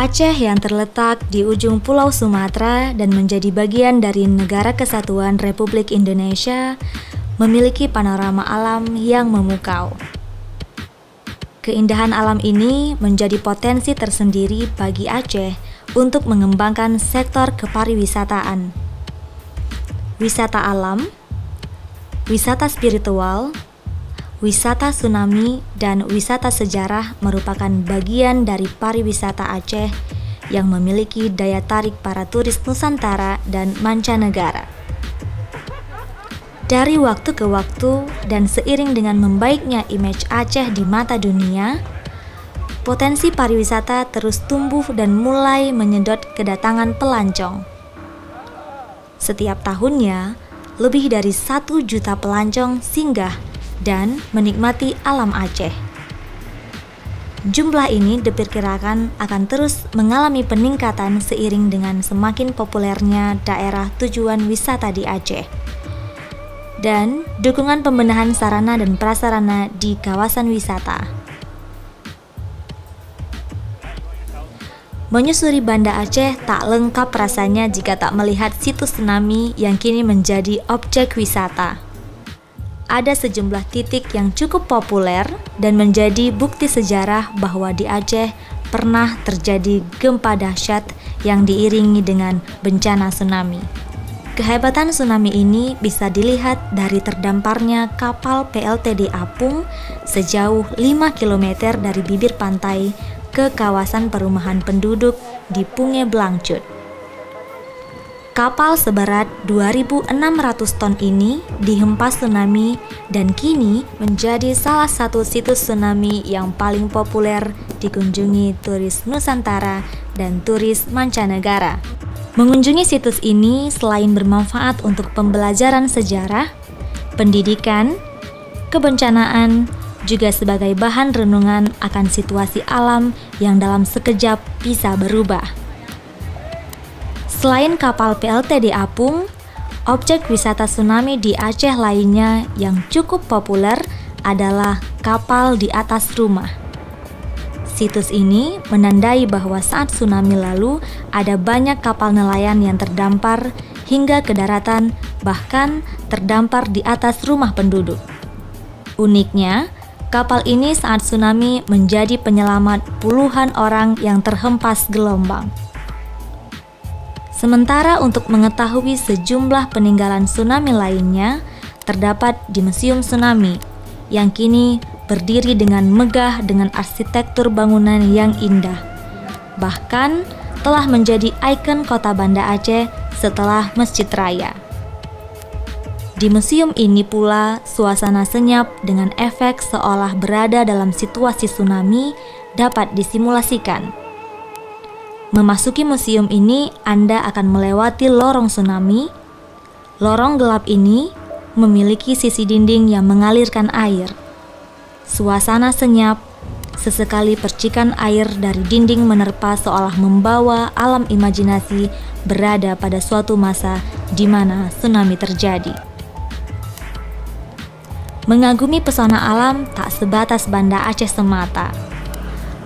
Aceh yang terletak di ujung Pulau Sumatera dan menjadi bagian dari Negara Kesatuan Republik Indonesia memiliki panorama alam yang memukau. Keindahan alam ini menjadi potensi tersendiri bagi Aceh untuk mengembangkan sektor kepariwisataan. Wisata alam, wisata spiritual, wisata tsunami, dan wisata sejarah merupakan bagian dari pariwisata Aceh yang memiliki daya tarik para turis Nusantara dan mancanegara. Dari waktu ke waktu dan seiring dengan membaiknya image Aceh di mata dunia, potensi pariwisata terus tumbuh dan mulai menyedot kedatangan pelancong. Setiap tahunnya, lebih dari 1 juta pelancong singgah dan menikmati alam Aceh. Jumlah ini diperkirakan akan terus mengalami peningkatan seiring dengan semakin populernya daerah tujuan wisata di Aceh dan dukungan pembenahan sarana dan prasarana di kawasan wisata. Menyusuri Banda Aceh tak lengkap rasanya jika tak melihat situs tsunami yang kini menjadi objek wisata. Ada sejumlah titik yang cukup populer dan menjadi bukti sejarah bahwa di Aceh pernah terjadi gempa dahsyat yang diiringi dengan bencana tsunami. Kehebatan tsunami ini bisa dilihat dari terdamparnya kapal PLTD Apung sejauh 5 km dari bibir pantai ke kawasan perumahan penduduk di Punge Blangcut. Kapal seberat 2.600 ton ini dihempas tsunami dan kini menjadi salah satu situs tsunami yang paling populer dikunjungi turis Nusantara dan turis mancanegara. Mengunjungi situs ini selain bermanfaat untuk pembelajaran sejarah, pendidikan, kebencanaan, juga sebagai bahan renungan akan situasi alam yang dalam sekejap bisa berubah. Selain kapal PLTD Apung, objek wisata tsunami di Aceh lainnya yang cukup populer adalah kapal di atas rumah. Situs ini menandai bahwa saat tsunami lalu ada banyak kapal nelayan yang terdampar hingga ke daratan, bahkan terdampar di atas rumah penduduk. Uniknya, kapal ini saat tsunami menjadi penyelamat puluhan orang yang terhempas gelombang. Sementara untuk mengetahui sejumlah peninggalan tsunami lainnya, terdapat di Museum Tsunami, yang kini berdiri dengan megah dengan arsitektur bangunan yang indah. Bahkan telah menjadi ikon kota Banda Aceh setelah Masjid Raya. Di museum ini pula, suasana senyap dengan efek seolah berada dalam situasi tsunami dapat disimulasikan. Memasuki museum ini, Anda akan melewati lorong tsunami. Lorong gelap ini memiliki sisi dinding yang mengalirkan air. Suasana senyap, sesekali percikan air dari dinding menerpa seolah membawa alam imajinasi berada pada suatu masa di mana tsunami terjadi. Mengagumi pesona alam tak sebatas Banda Aceh semata.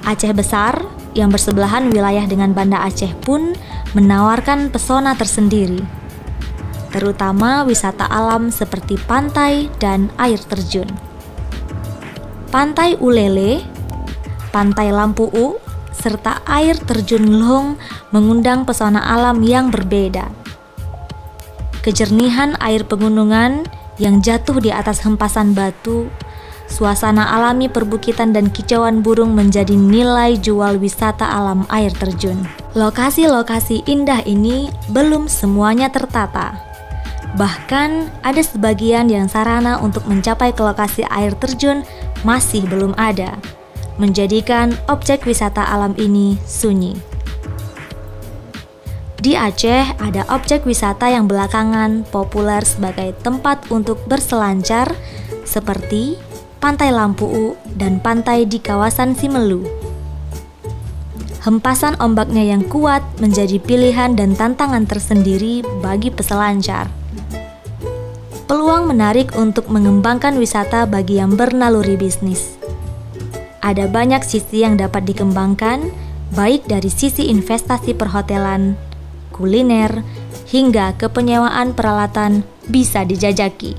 Aceh Besar yang bersebelahan wilayah dengan Banda Aceh pun menawarkan pesona tersendiri, terutama wisata alam seperti pantai dan air terjun. Pantai Ulele, Pantai Lampu'u, serta air terjun Long mengundang pesona alam yang berbeda. Kejernihan air pegunungan yang jatuh di atas hempasan batu, suasana alami perbukitan dan kicauan burung menjadi nilai jual wisata alam air terjun. Lokasi-lokasi indah ini belum semuanya tertata. Bahkan ada sebagian yang sarana untuk mencapai ke lokasi air terjun masih belum ada, menjadikan objek wisata alam ini sunyi. Di Aceh ada objek wisata yang belakangan populer sebagai tempat untuk berselancar seperti Pantai Lampu'u dan pantai di kawasan Simelu. Hempasan ombaknya yang kuat menjadi pilihan dan tantangan tersendiri bagi peselancar. Peluang menarik untuk mengembangkan wisata bagi yang bernaluri bisnis. Ada banyak sisi yang dapat dikembangkan, baik dari sisi investasi perhotelan, kuliner, hingga kepenyewaan peralatan bisa dijajaki.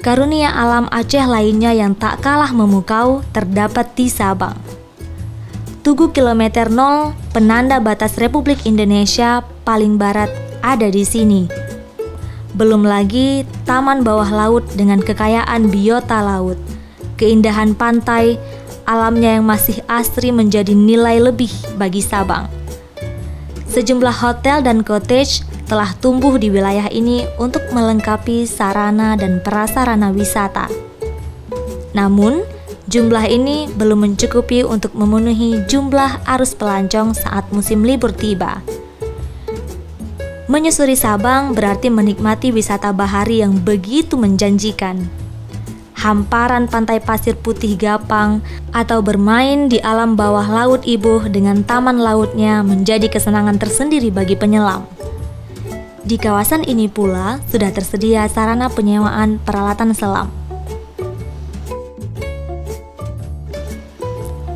Karunia alam Aceh lainnya yang tak kalah memukau terdapat di Sabang. Tugu kilometer 0, penanda batas Republik Indonesia paling barat, ada di sini. Belum lagi taman bawah laut dengan kekayaan biota laut, keindahan pantai, alamnya yang masih asri menjadi nilai lebih bagi Sabang. Sejumlah hotel dan cottage telah tumbuh di wilayah ini untuk melengkapi sarana dan prasarana wisata. Namun, jumlah ini belum mencukupi untuk memenuhi jumlah arus pelancong saat musim libur tiba. Menyusuri Sabang berarti menikmati wisata bahari yang begitu menjanjikan. Hamparan pantai pasir putih gapang atau bermain di alam bawah laut Ibuh dengan taman lautnya menjadi kesenangan tersendiri bagi penyelam. Di kawasan ini pula sudah tersedia sarana penyewaan peralatan selam.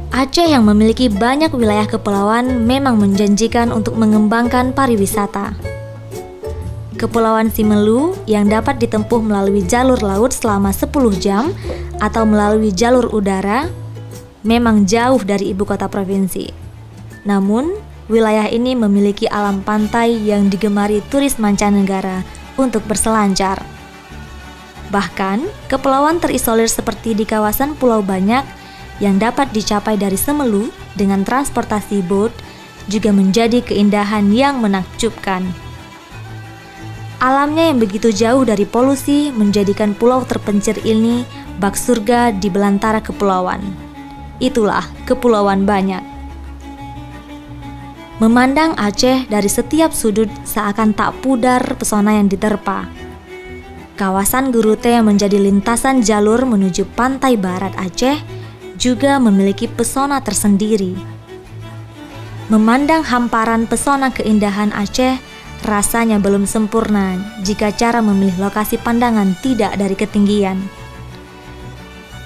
Aceh yang memiliki banyak wilayah kepulauan memang menjanjikan untuk mengembangkan pariwisata. Kepulauan Simelu yang dapat ditempuh melalui jalur laut selama 10 jam atau melalui jalur udara memang jauh dari ibu kota provinsi. Namun, wilayah ini memiliki alam pantai yang digemari turis mancanegara untuk berselancar. Bahkan, kepulauan terisolir seperti di kawasan Pulau Banyak yang dapat dicapai dari Semelu dengan transportasi boat juga menjadi keindahan yang menakjubkan. Alamnya yang begitu jauh dari polusi menjadikan pulau terpencil ini bak surga di belantara kepulauan. Itulah Kepulauan Banyak. Memandang Aceh dari setiap sudut seakan tak pudar pesona yang diterpa. Kawasan Gurute yang menjadi lintasan jalur menuju pantai barat Aceh juga memiliki pesona tersendiri. Memandang hamparan pesona keindahan Aceh rasanya belum sempurna jika cara memilih lokasi pandangan tidak dari ketinggian.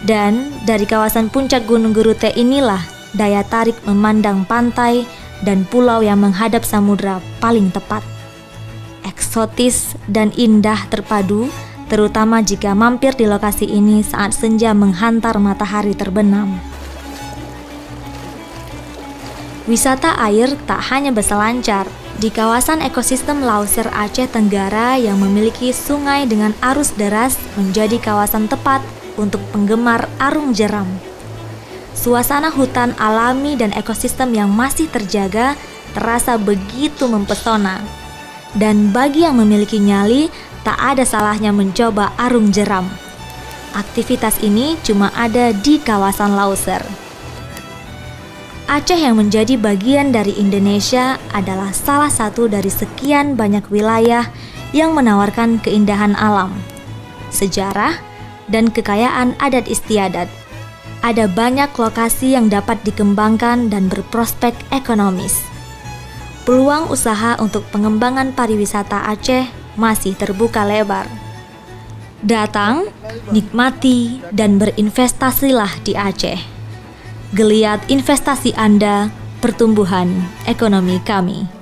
Dan dari kawasan puncak Gunung Gurute inilah daya tarik memandang pantai dan pulau yang menghadap samudra paling tepat. Eksotis dan indah terpadu, terutama jika mampir di lokasi ini saat senja menghantar matahari terbenam. Wisata air tak hanya berselancar. Di kawasan ekosistem Lauser Aceh Tenggara yang memiliki sungai dengan arus deras menjadi kawasan tepat untuk penggemar arung jeram. Suasana hutan alami dan ekosistem yang masih terjaga terasa begitu mempesona. Dan bagi yang memiliki nyali, tak ada salahnya mencoba arung jeram. Aktivitas ini cuma ada di kawasan Lauser. Aceh yang menjadi bagian dari Indonesia adalah salah satu dari sekian banyak wilayah yang menawarkan keindahan alam, sejarah, dan kekayaan adat istiadat. Ada banyak lokasi yang dapat dikembangkan dan berprospek ekonomis. Peluang usaha untuk pengembangan pariwisata Aceh masih terbuka lebar. Datang, nikmati, dan berinvestasilah di Aceh. Geliat investasi Anda, pertumbuhan ekonomi kami.